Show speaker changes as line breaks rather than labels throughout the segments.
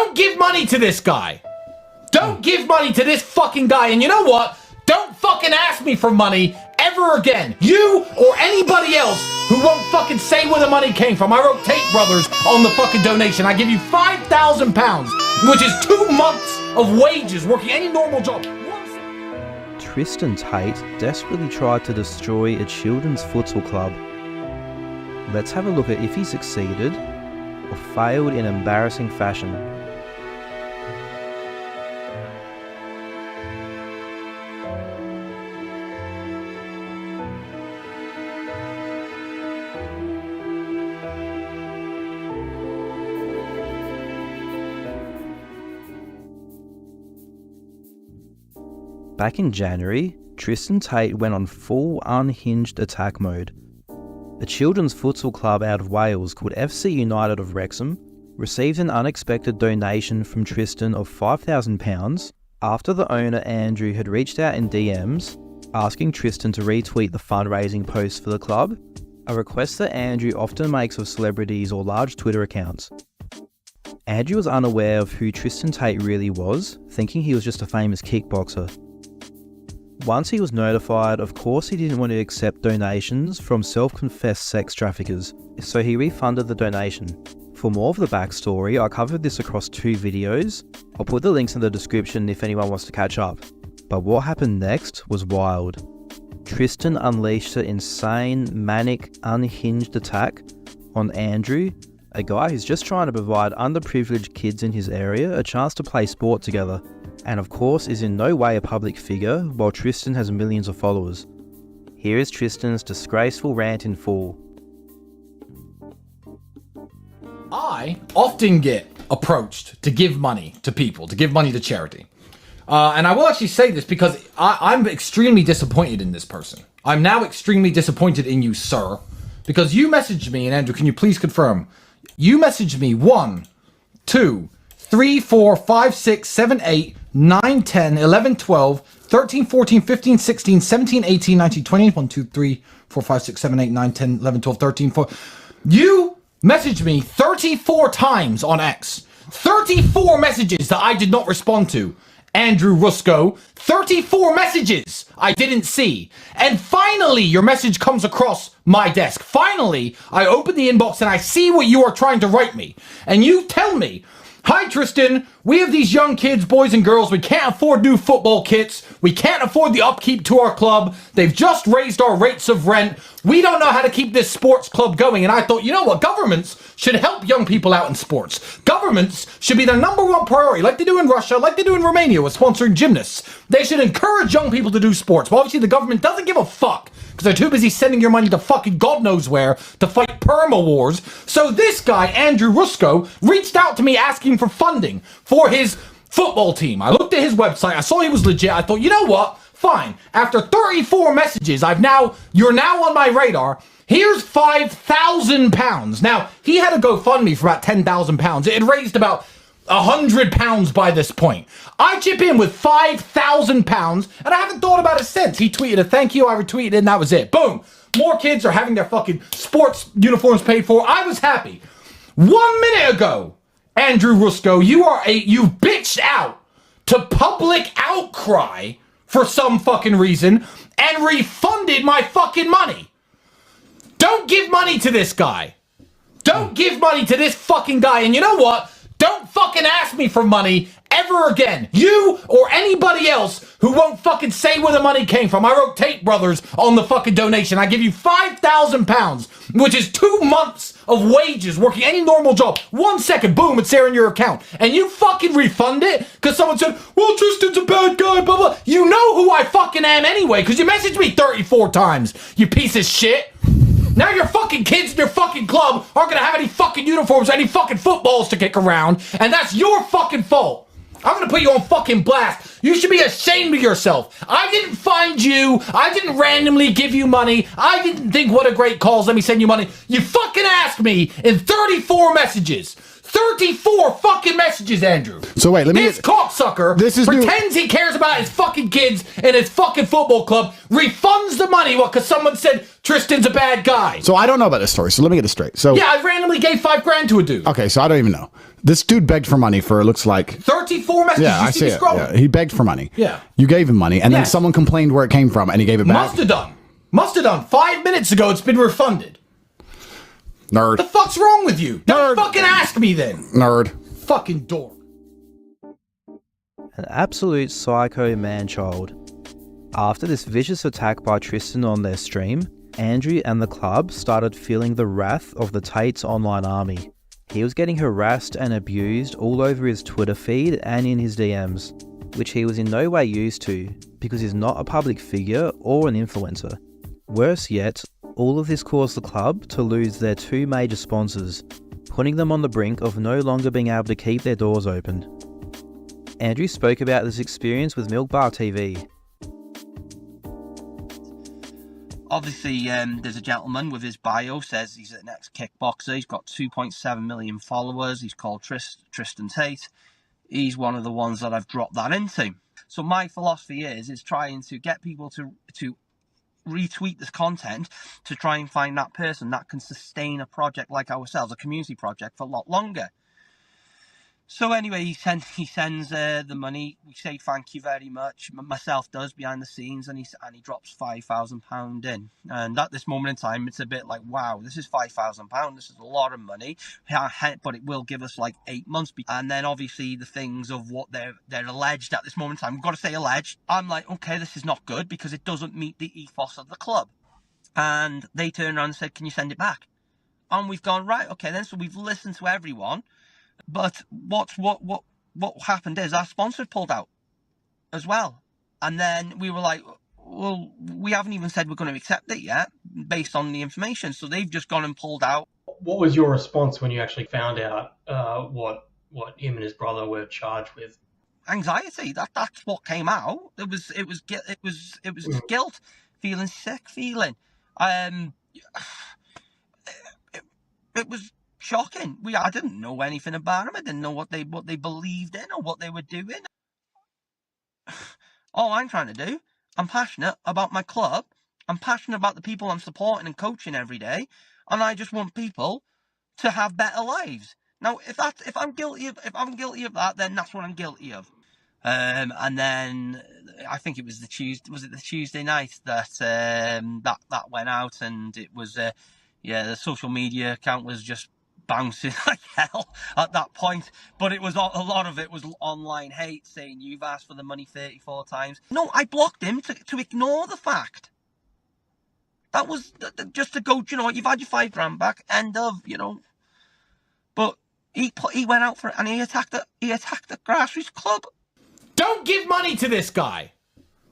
Don't give money to this guy. Don't give money to this fucking guy. And you know what? Don't fucking ask me for money ever again. You or anybody else who won't fucking say where the money came from. I wrote Tate Brothers on the fucking donation. I give you £5,000, which is 2 months of wages working any normal job.
Tristan Tate desperately tried to destroy a children's futsal club. Let's have a look at if he succeeded or failed in embarrassing fashion. Back in January, Tristan Tate went on full unhinged attack mode. A children's futsal club out of Wales called FC United of Wrexham received an unexpected donation from Tristan of £5,000 after the owner Andrew had reached out in DMs asking Tristan to retweet the fundraising post for the club, a request that Andrew often makes of celebrities or large Twitter accounts. Andrew was unaware of who Tristan Tate really was, thinking he was just a famous kickboxer. Once he was notified, of course he didn't want to accept donations from self-confessed sex traffickers, so he refunded the donation. For more of the backstory, I covered this across 2 videos. I'll put the links in the description if anyone wants to catch up. But what happened next was wild. Tristan unleashed an insane, manic, unhinged attack on Andrew, a guy who's just trying to provide underprivileged kids in his area a chance to play sport together, and of course is in no way a public figure, while Tristan has millions of followers. Here is Tristan's disgraceful rant in full.
I often get approached to give money to people, to give money to charity. And I will actually say this because I'm extremely disappointed in this person. I'm now extremely disappointed in you, sir, because you messaged me, and Andrew, can you please confirm? You messaged me 1, 2, 3, 4, 5, 6, 7, 8, 9, 10, 11, 12, 13, 14, 15, 16, 17, 18, 19, 20, 1, 2, 3, 4, 5, 6, 7, 8, 9, 10, 11, 12, 13, 14. You messaged me 34 times on X. 34 messages that I did not respond to. Andrew Rusko, 34 messages I didn't see. And finally, your message comes across my desk. Finally, I open the inbox and I see what you are trying to write me. And you tell me, "Hi Tristan, we have these young kids, boys and girls. We can't afford new football kits. We can't afford the upkeep to our club. They've just raised our rates of rent. We don't know how to keep this sports club going." And I thought, you know what? Governments should help young people out in sports. Governments should be their #1 priority, like they do in Russia, like they do in Romania with sponsoring gymnasts. They should encourage young people to do sports. But obviously the government doesn't give a fuck because they're too busy sending your money to fucking God knows where to fight perma wars. So this guy, Andrew Rusko, reached out to me asking for funding for his football team. I looked at his website, I saw he was legit. I thought, you know what? Fine. After 34 messages, you're now on my radar. Here's £5,000. Now, he had a GoFundMe for about £10,000. It had raised about £100 by this point. I chip in with £5,000, and I haven't thought about it since. He tweeted a thank you, I retweeted it, and that was it. Boom. More kids are having their fucking sports uniforms paid for. I was happy. 1 minute ago, Andrew Rusko, you bitched out to public outcry for some fucking reason and refunded my fucking money. Don't give money to this guy. Don't give money to this fucking guy. And you know what? Don't fucking ask me for money ever again. You or anybody else who won't fucking say where the money came from. I wrote Tate Brothers on the fucking donation. I give you £5,000, which is 2 months of wages working any normal job. 1 second, boom, it's there in your account. And you fucking refund it because someone said, well, Tristan's a bad guy, blah, blah. You know who I fucking am anyway because you messaged me 34 times, you piece of shit. Now your fucking kids in your fucking club aren't gonna have any fucking uniforms, any fucking footballs to kick around, and that's your fucking fault. I'm gonna put you on fucking blast. You should be ashamed of yourself. I didn't find you. I didn't randomly give you money. I didn't think what a great cause, let me send you money. You fucking asked me in 34 messages. 34 fucking messages, Andrew.
So wait,
This cocksucker pretends he cares about his fucking kids and his fucking football club, refunds the money because someone said Tristan's a bad guy.
So I don't know about this story, so let me get this straight. So
yeah, I randomly gave $5 grand to a dude.
Okay, so I don't even know. This dude begged for money for, it looks like...
34 messages.
Yeah,
you
I see it.
scrolling?
Yeah, he begged for money.
Yeah.
You gave him money, and then
Yes.
someone complained where it came from, and he gave it back.
Must have done. 5 minutes ago, it's been refunded.
Nerd.
The fuck's wrong with you? Don't
Nerd.
fucking ask me then.
Nerd.
Fucking dork.
An absolute psycho man-child. After this vicious attack by Tristan on their stream, Andrew and the club started feeling the wrath of the Tate's online army. He was getting harassed and abused all over his Twitter feed and in his DMs, which he was in no way used to because he's not a public figure or an influencer. Worse yet, all of this caused the club to lose their 2 major sponsors, putting them on the brink of no longer being able to keep their doors open. Andrew spoke about this experience with Milk Bar TV.
Obviously, there's a gentleman with his bio says he's an ex-kickboxer. He's got 2.7 million followers. He's called Tristan Tate. He's one of the ones that I've dropped that into. So my philosophy is trying to get people to retweet this content to try and find that person that can sustain a project like ourselves, a community project, for a lot longer. So anyway, he sends the money. We say thank you very much. Myself does behind the scenes, and he drops £5,000 in. And at this moment in time, it's a bit like, wow, this is £5,000. This is a lot of money, but it will give us like 8 months. And then obviously the things of what they're alleged at this moment in time. We've got to say alleged. I'm like, okay, this is not good because it doesn't meet the ethos of the club. And they turned around and said, can you send it back? And we've gone, right, okay then. So we've listened to everyone. But what happened is our sponsor pulled out as well. And then we were like, well, we haven't even said we're going to accept it yet based on the information. So they've just gone and pulled out.
What was your response when you actually found out what him and his brother were charged with?
Anxiety. That's what came out. It was guilt, feeling sick, it was shocking. I didn't know anything about them. I didn't know what they believed in or what they were doing. All I'm trying to do, I'm passionate about my club. I'm passionate about the people I'm supporting and coaching every day, and I just want people to have better lives. Now, if I'm guilty of that, then that's what I'm guilty of. And then I think it was the Tuesday night that that went out, and it was the social media account was just bouncing like hell at that point. But it was a lot of it was online hate, saying you've asked for the money 34 times. No, I blocked him to ignore the fact. That was just to go, you've had your £5,000 back, end of, But he went out for it and he attacked the grassroots club.
Don't give money to this guy.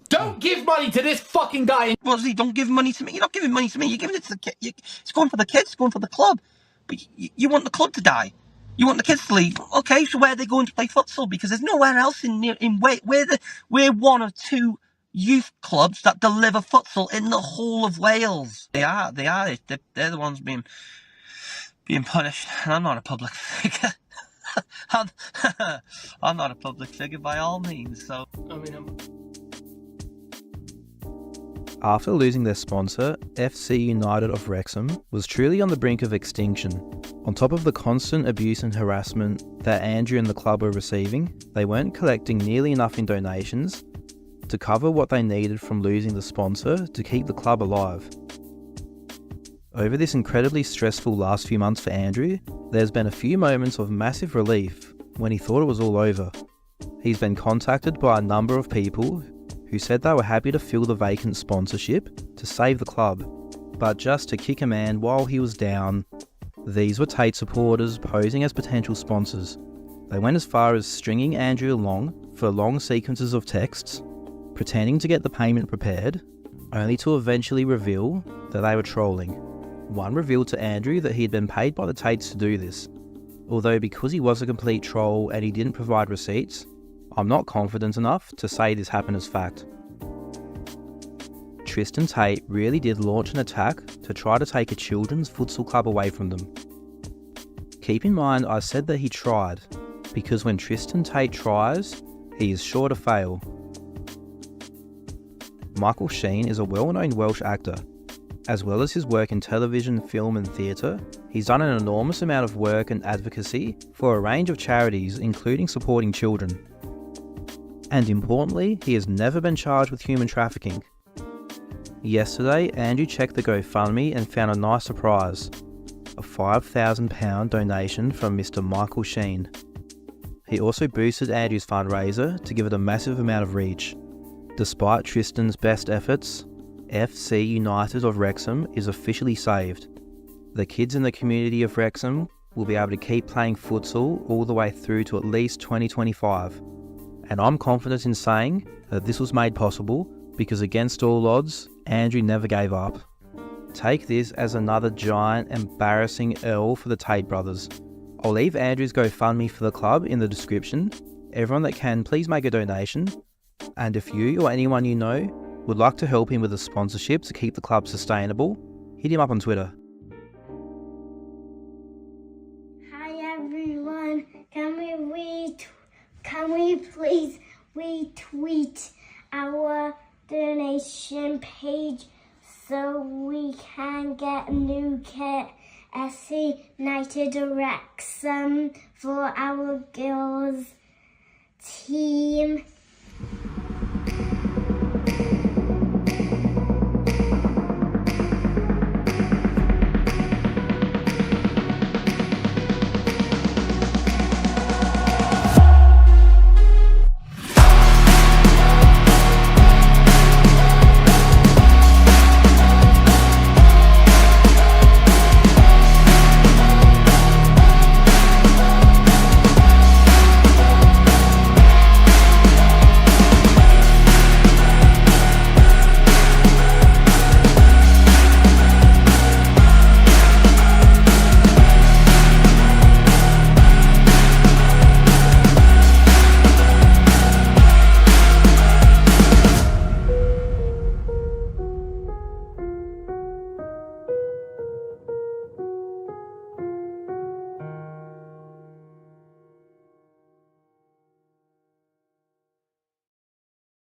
Don't give money to this fucking guy.
Don't give money to me. You're not giving money to me. You're giving it to the kid. It's going for the kids. It's going for the club. But you want the club to die. You want the kids to leave. Okay, so where are they going to play futsal? Because there's nowhere else in Wales. We're one of 2 youth clubs that deliver futsal in the whole of Wales. They are. They're the ones being punished. And I'm not a public figure. I'm not a public figure by all means. So I mean,
After losing their sponsor, FC United of Wrexham was truly on the brink of extinction. On top of the constant abuse and harassment that Andrew and the club were receiving, they weren't collecting nearly enough in donations to cover what they needed from losing the sponsor to keep the club alive. Over this incredibly stressful last few months for Andrew, there's been a few moments of massive relief when he thought it was all over. He's been contacted by a number of people who said they were happy to fill the vacant sponsorship to save the club, but just to kick a man while he was down. These were Tate supporters posing as potential sponsors. They went as far as stringing Andrew along for long sequences of texts, pretending to get the payment prepared, only to eventually reveal that they were trolling. One revealed to Andrew that he had been paid by the Tates to do this, although because he was a complete troll and he didn't provide receipts, I'm not confident enough to say this happened as fact. Tristan Tate really did launch an attack to try to take a children's futsal club away from them. Keep in mind I said that he tried, because when Tristan Tate tries, he is sure to fail. Michael Sheen is a well-known Welsh actor, As well as his work in television, film and theatre, he's done an enormous amount of work and advocacy for a range of charities, including supporting children. And importantly, he has never been charged with human trafficking. Yesterday, Andrew checked the GoFundMe and found a nice surprise, a £5,000 donation from Mr. Michael Sheen. He also boosted Andrew's fundraiser to give it a massive amount of reach. Despite Tristan's best efforts, FC United of Wrexham is officially saved. The kids in the community of Wrexham will be able to keep playing futsal all the way through to at least 2025. And I'm confident in saying that this was made possible because against all odds, Andrew never gave up. Take this as another giant, embarrassing L for the Tate brothers. I'll leave Andrew's GoFundMe for the club in the description. Everyone that can, please make a donation. And if you or anyone you know would like to help him with a sponsorship to keep the club sustainable, hit him up on Twitter.
Hi everyone, can we please retweet our donation page so we can get a new kit, SC United Wrexham, for our girls team.